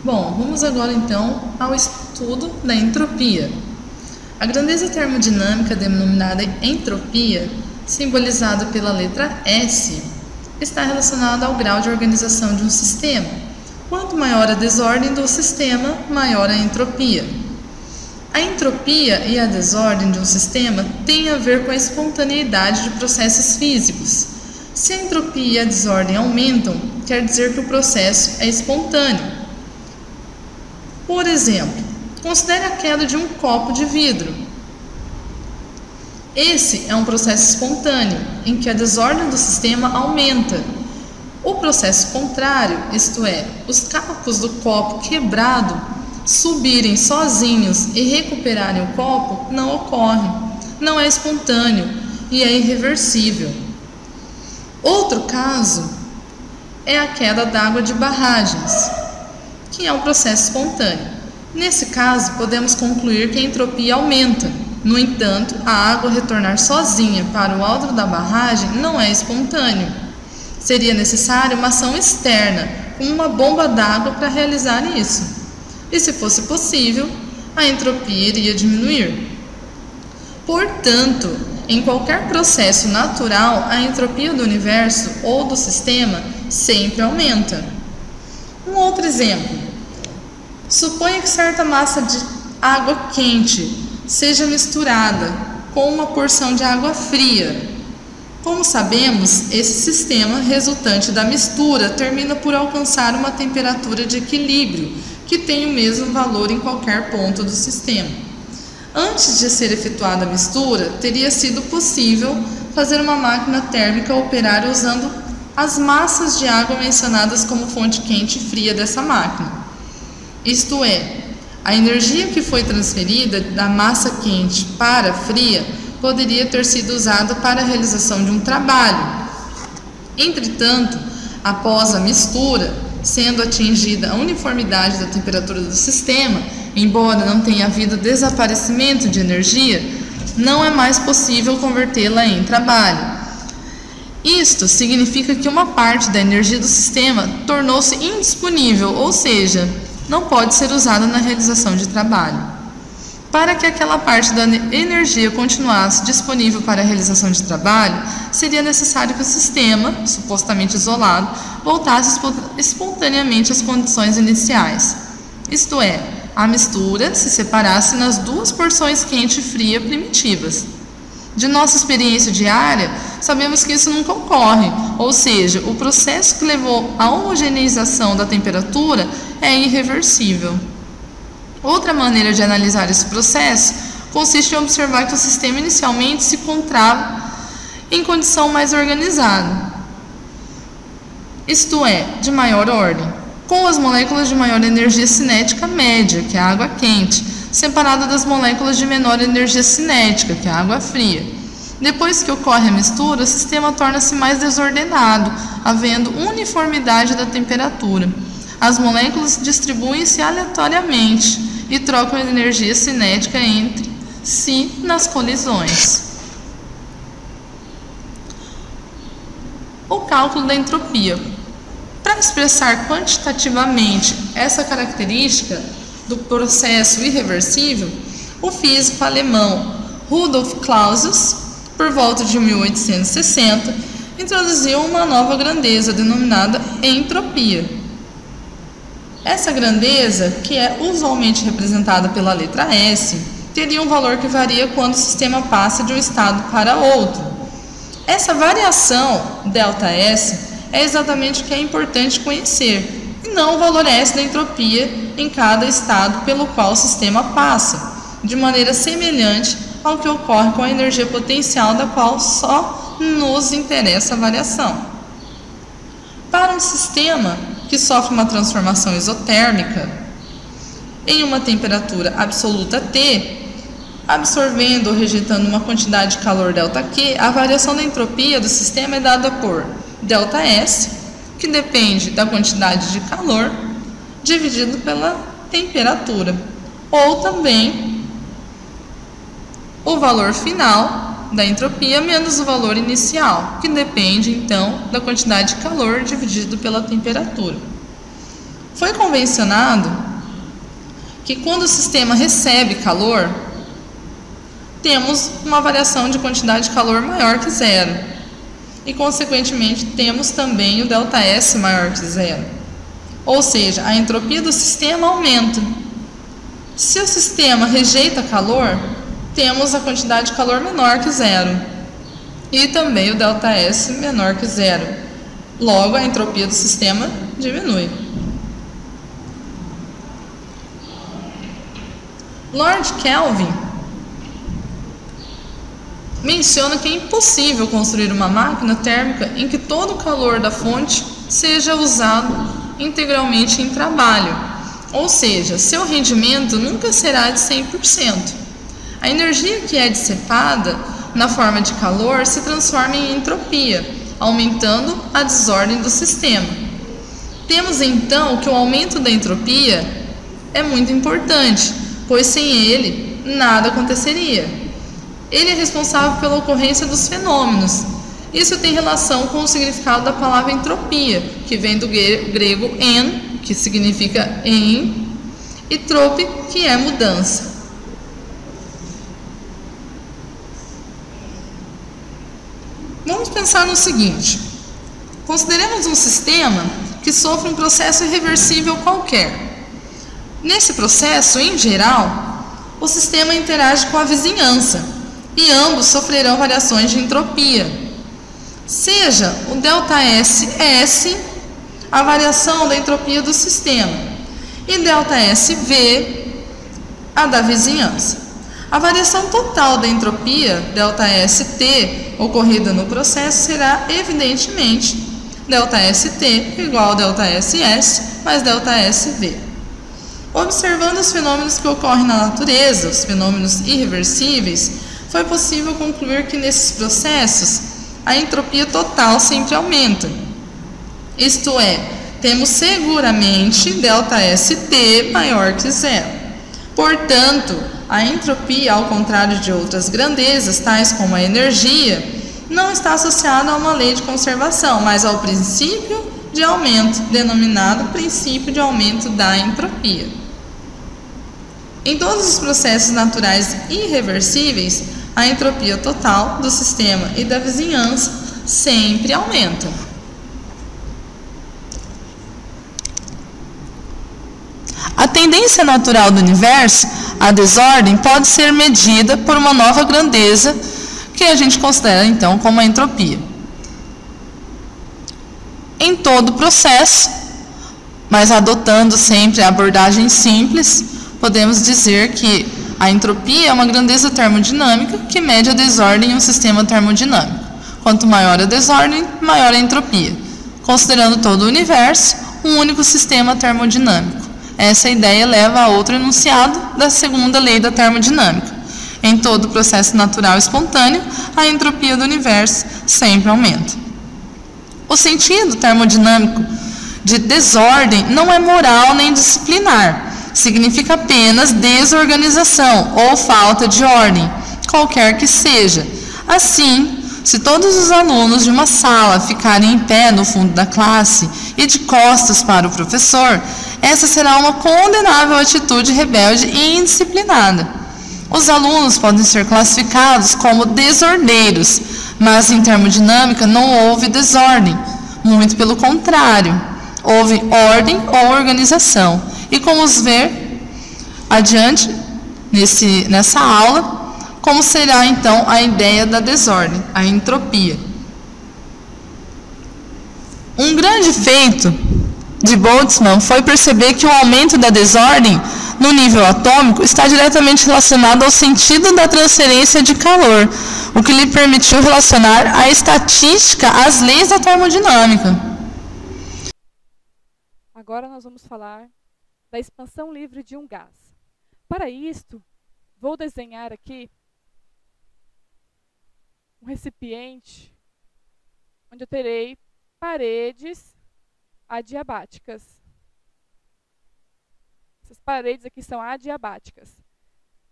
Bom, vamos agora então ao estudo da entropia. A grandeza termodinâmica denominada entropia, simbolizada pela letra S, está relacionada ao grau de organização de um sistema. Quanto maior a desordem do sistema, maior a entropia. A entropia e a desordem de um sistema têm a ver com a espontaneidade de processos físicos. Se a entropia e a desordem aumentam, quer dizer que o processo é espontâneo. Por exemplo, considere a queda de um copo de vidro. Esse é um processo espontâneo, em que a desordem do sistema aumenta. O processo contrário, isto é, os cacos do copo quebrado subirem sozinhos e recuperarem o copo, não ocorre, não é espontâneo e é irreversível. Outro caso é a queda d'água de barragens, que é um processo espontâneo. Nesse caso, podemos concluir que a entropia aumenta. No entanto, a água retornar sozinha para o alto da barragem não é espontâneo. Seria necessária uma ação externa, como uma bomba d'água, para realizar isso. E se fosse possível, a entropia iria diminuir. Portanto, em qualquer processo natural, a entropia do universo ou do sistema sempre aumenta. Um outro exemplo. Suponha que certa massa de água quente seja misturada com uma porção de água fria. Como sabemos, esse sistema resultante da mistura termina por alcançar uma temperatura de equilíbrio, que tem o mesmo valor em qualquer ponto do sistema. Antes de ser efetuada a mistura, teria sido possível fazer uma máquina térmica operar usando as massas de água mencionadas como fonte quente e fria dessa máquina. Isto é, a energia que foi transferida da massa quente para a fria poderia ter sido usada para a realização de um trabalho. Entretanto, após a mistura, sendo atingida a uniformidade da temperatura do sistema, embora não tenha havido desaparecimento de energia, não é mais possível convertê-la em trabalho. Isto significa que uma parte da energia do sistema tornou-se indisponível, ou seja, não pode ser usada na realização de trabalho. Para que aquela parte da energia continuasse disponível para a realização de trabalho, seria necessário que o sistema, supostamente isolado, voltasse espontaneamente às condições iniciais. Isto é, a mistura se separasse nas duas porções quente e fria primitivas. De nossa experiência diária, sabemos que isso nunca ocorre, ou seja, o processo que levou à homogeneização da temperatura é irreversível. Outra maneira de analisar esse processo consiste em observar que o sistema inicialmente se encontrava em condição mais organizada, isto é, de maior ordem, com as moléculas de maior energia cinética média, que é a água quente, separada das moléculas de menor energia cinética, que é a água fria. Depois que ocorre a mistura, o sistema torna-se mais desordenado, havendo uniformidade da temperatura. As moléculas distribuem-se aleatoriamente e trocam energia cinética entre si nas colisões. O cálculo da entropia. Para expressar quantitativamente essa característica do processo irreversível, o físico alemão Rudolf Clausius, por volta de 1860, introduziu uma nova grandeza denominada entropia. Essa grandeza, que é usualmente representada pela letra S, teria um valor que varia quando o sistema passa de um estado para outro. Essa variação, ΔS, é exatamente o que é importante conhecer, e não o valor S da entropia em cada estado pelo qual o sistema passa, de maneira semelhante ao que ocorre com a energia potencial, da qual só nos interessa a variação. Para um sistema que sofre uma transformação isotérmica em uma temperatura absoluta T, absorvendo ou rejeitando uma quantidade de calor ΔQ, a variação da entropia do sistema é dada por ΔS, que depende da quantidade de calor, dividido pela temperatura, ou também o valor final da entropia menos o valor inicial, que depende então da quantidade de calor dividido pela temperatura. Foi convencionado que quando o sistema recebe calor, temos uma variação de quantidade de calor maior que zero. E, consequentemente, temos também o ΔS maior que zero. Ou seja, a entropia do sistema aumenta. Se o sistema rejeita calor, temos a quantidade de calor menor que zero. E também o ΔS menor que zero. Logo, a entropia do sistema diminui. Lord Kelvin menciona que é impossível construir uma máquina térmica em que todo o calor da fonte seja usado integralmente em trabalho, ou seja, seu rendimento nunca será de 100%. A energia que é dissipada na forma de calor se transforma em entropia, aumentando a desordem do sistema. Temos então que o aumento da entropia é muito importante, pois sem ele nada aconteceria. Ele é responsável pela ocorrência dos fenômenos. Isso tem relação com o significado da palavra entropia, que vem do grego en, que significa em, e trope, que é mudança. Vamos pensar no seguinte: consideremos um sistema que sofre um processo irreversível qualquer. Nesse processo, em geral, o sistema interage com a vizinhança e ambos sofrerão variações de entropia. Seja o ΔSS a variação da entropia do sistema e ΔSV a da vizinhança. A variação total da entropia, ΔST, ocorrida no processo será, evidentemente, ΔST igual a ΔSS mais ΔSV. Observando os fenômenos que ocorrem na natureza, os fenômenos irreversíveis, foi possível concluir que nesses processos a entropia total sempre aumenta. Isto é, temos seguramente ΔST maior que zero. Portanto, a entropia, ao contrário de outras grandezas, tais como a energia, não está associada a uma lei de conservação, mas ao princípio de aumento, denominado princípio de aumento da entropia. Em todos os processos naturais irreversíveis, a entropia total do sistema e da vizinhança sempre aumenta. A tendência natural do universo, a desordem, pode ser medida por uma nova grandeza, que a gente considera então como a entropia. Em todo o processo, mas adotando sempre a abordagem simples, podemos dizer que a entropia é uma grandeza termodinâmica que mede a desordem em um sistema termodinâmico. Quanto maior a desordem, maior a entropia, considerando todo o universo um único sistema termodinâmico. Essa ideia leva a outro enunciado da segunda lei da termodinâmica. Em todo processo natural espontâneo, a entropia do universo sempre aumenta. O sentido termodinâmico de desordem não é moral nem disciplinar. Significa apenas desorganização ou falta de ordem, qualquer que seja. Assim, se todos os alunos de uma sala ficarem em pé no fundo da classe e de costas para o professor, essa será uma condenável atitude rebelde e indisciplinada. Os alunos podem ser classificados como desordeiros, mas em termodinâmica não houve desordem, muito pelo contrário, houve ordem ou organização. E como ver adiante nessa aula, como será então a ideia da desordem, a entropia. Um grande feito de Boltzmann foi perceber que o aumento da desordem no nível atômico está diretamente relacionado ao sentido da transferência de calor, o que lhe permitiu relacionar a estatística às leis da termodinâmica. Agora nós vamos falar da expansão livre de um gás. Para isto, vou desenhar aqui um recipiente onde eu terei paredes adiabáticas. Essas paredes aqui são adiabáticas.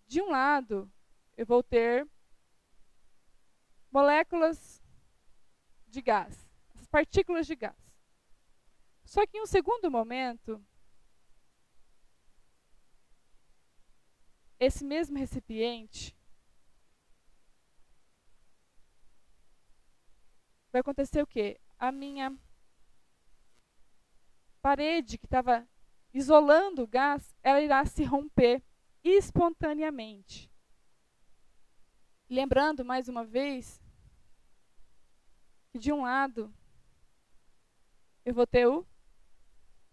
De um lado, eu vou ter moléculas de gás, as partículas de gás. Só que em um segundo momento, esse mesmo recipiente, vai acontecer o quê? A minha parede que estava isolando o gás, ela irá se romper espontaneamente. Lembrando, mais uma vez, que de um lado eu vou ter o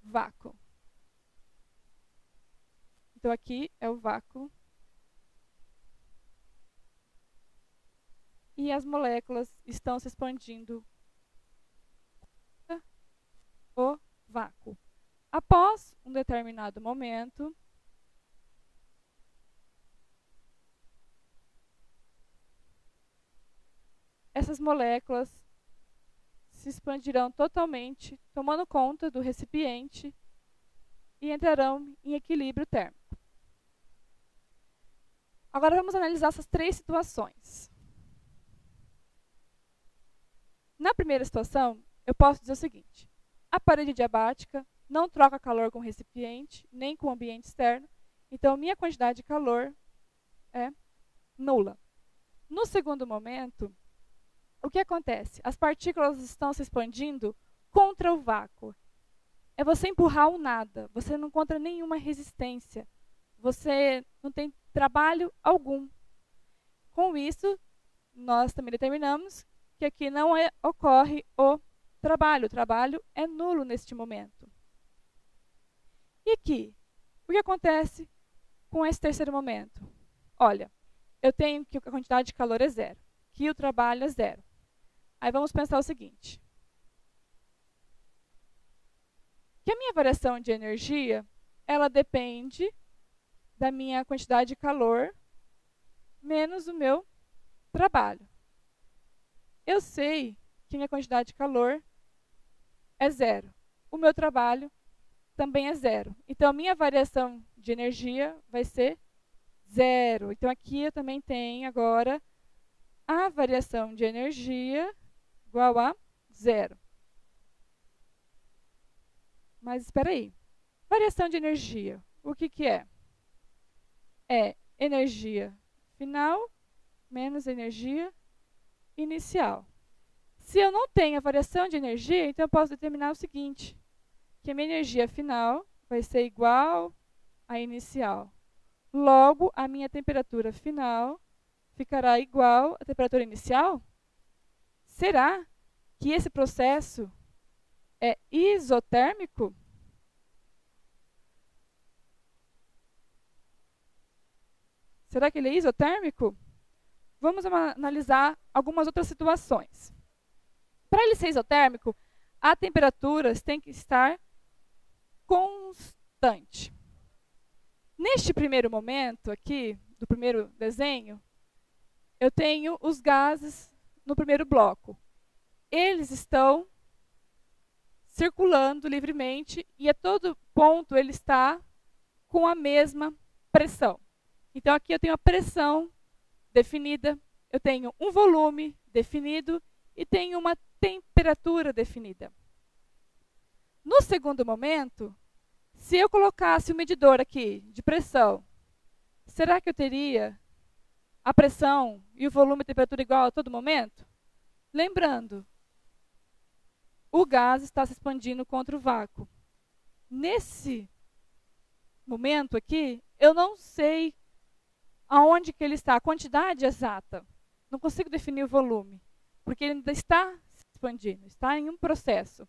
vácuo. Então, aqui é o vácuo. E as moléculas estão se expandindo o vácuo. Após um determinado momento, essas moléculas se expandirão totalmente, tomando conta do recipiente e entrarão em equilíbrio térmico. Agora vamos analisar essas três situações. Na primeira situação, eu posso dizer o seguinte: a parede diabática não troca calor com o recipiente, nem com o ambiente externo, então minha quantidade de calor é nula. No segundo momento, o que acontece? As partículas estão se expandindo contra o vácuo. É você empurrar o nada, você não encontra nenhuma resistência, você não tem trabalho algum. Com isso, nós também determinamos que aqui não ocorre o trabalho é nulo neste momento. E aqui, o que acontece com esse terceiro momento? Olha, eu tenho que a quantidade de calor é zero, que o trabalho é zero. Aí vamos pensar o seguinte: que a minha variação de energia, ela depende da minha quantidade de calor menos o meu trabalho. Eu sei que minha quantidade de calor é zero. O meu trabalho também é zero. Então, a minha variação de energia vai ser zero. Então, aqui eu também tenho agora a variação de energia igual a zero. Mas espera aí. Variação de energia, o que que é? É energia final menos energia inicial. Se eu não tenho a variação de energia, então eu posso determinar o seguinte, que a minha energia final vai ser igual à inicial. Logo, a minha temperatura final ficará igual à temperatura inicial? Será que esse processo é isotérmico? Será que ele é isotérmico? Vamos analisar algumas outras situações. Para ele ser isotérmico, a temperatura tem que estar constante. Neste primeiro momento aqui, do primeiro desenho, eu tenho os gases no primeiro bloco. Eles estão circulando livremente e a todo ponto ele está com a mesma pressão. Então, aqui eu tenho a pressão definida, eu tenho um volume definido e tenho uma temperatura definida. No segundo momento, se eu colocasse o medidor aqui de pressão, será que eu teria a pressão e o volume e a temperatura igual a todo momento? Lembrando, o gás está se expandindo contra o vácuo. Nesse momento aqui, eu não sei aonde que ele está, a quantidade exata. Não consigo definir o volume, porque ele ainda está se expandindo, está em um processo.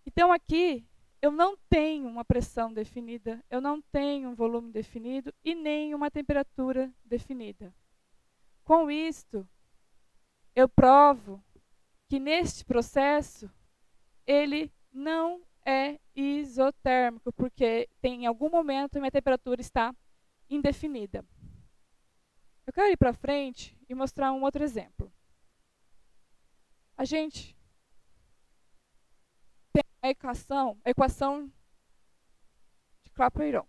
Então, aqui, eu não tenho uma pressão definida, eu não tenho um volume definido e nem uma temperatura definida. Com isto, eu provo que neste processo, ele não é isotérmico, porque em algum momento a minha temperatura está indefinida. Eu quero ir para frente e mostrar um outro exemplo. A gente tem a equação de Clapeyron.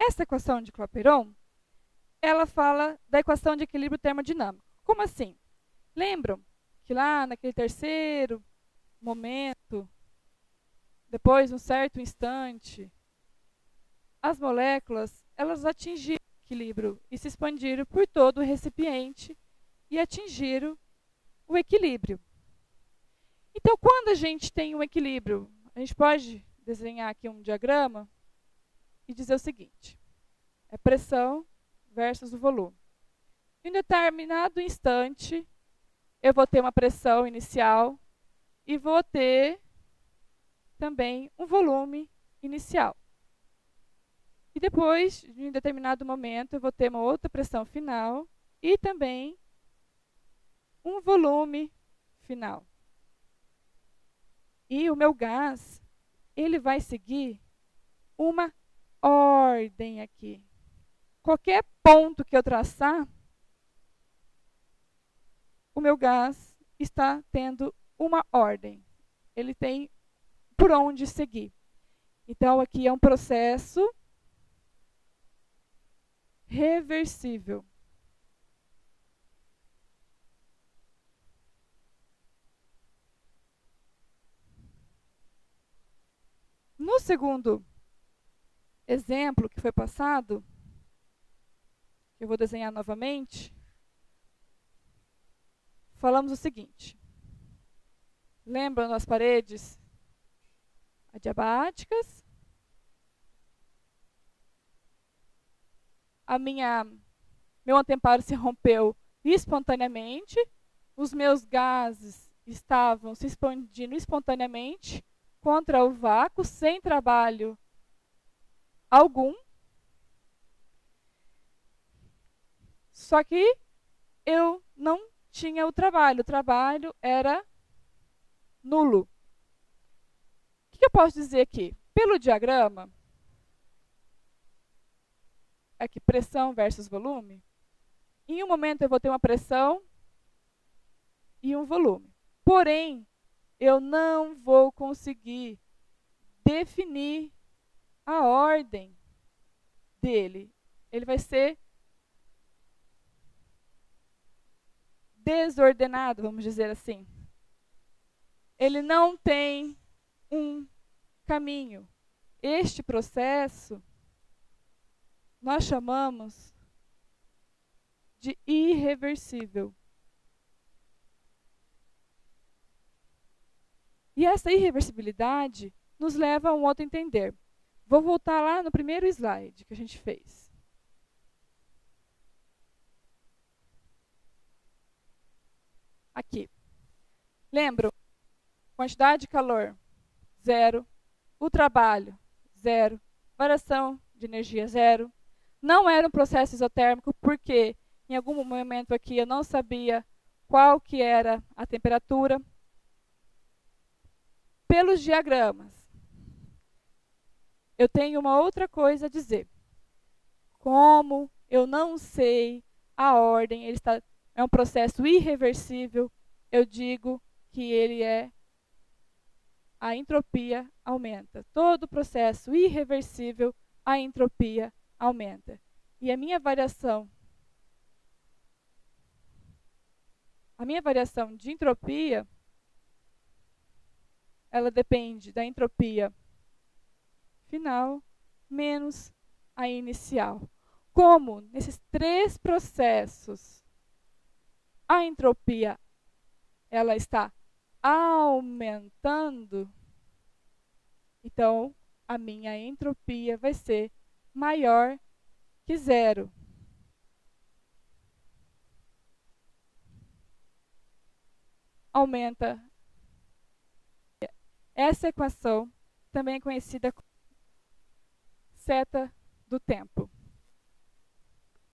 Essa equação de Clapeyron, ela fala da equação de equilíbrio termodinâmico. Como assim? Lembram que lá naquele terceiro momento, depois de um certo instante, as moléculas elas atingiram o equilíbrio e se expandiram por todo o recipiente e atingiram o equilíbrio. Então, quando a gente tem um equilíbrio, a gente pode desenhar aqui um diagrama e dizer o seguinte: é pressão versus o volume. Em um determinado instante, eu vou ter uma pressão inicial e vou ter também um volume inicial. E depois, em um determinado momento, eu vou ter uma outra pressão final e também um volume final. E o meu gás, ele vai seguir uma ordem aqui. Qualquer ponto que eu traçar, o meu gás está tendo uma ordem. Ele tem por onde seguir. Então, aqui é um processo reversível. No segundo exemplo que foi passado, que eu vou desenhar novamente, falamos o seguinte. Lembram das paredes adiabáticas? Meu anteparo se rompeu espontaneamente, os meus gases estavam se expandindo espontaneamente contra o vácuo, sem trabalho algum. Só que eu não tinha o trabalho era nulo. O que eu posso dizer aqui? Pelo diagrama, aqui pressão versus volume, em um momento eu vou ter uma pressão e um volume. Porém, eu não vou conseguir definir a ordem dele. Ele vai ser desordenado, vamos dizer assim. Ele não tem um caminho. Este processo nós chamamos de irreversível. E essa irreversibilidade nos leva a um outro entender. Vou voltar lá no primeiro slide que a gente fez. Aqui. Lembram? Quantidade de calor, 0. O trabalho, 0. Variação de energia, 0. Não era um processo isotérmico porque em algum momento aqui eu não sabia qual que era a temperatura. Pelos diagramas, eu tenho uma outra coisa a dizer. Como eu não sei a ordem, é um processo irreversível, eu digo que ele a entropia aumenta. Todo processo irreversível, a entropia aumenta. E a minha variação de entropia, ela depende da entropia final menos a inicial. Como nesses três processos a entropia ela está aumentando, então a minha entropia vai ser maior que 0. Aumenta. Essa equação também é conhecida como seta do tempo.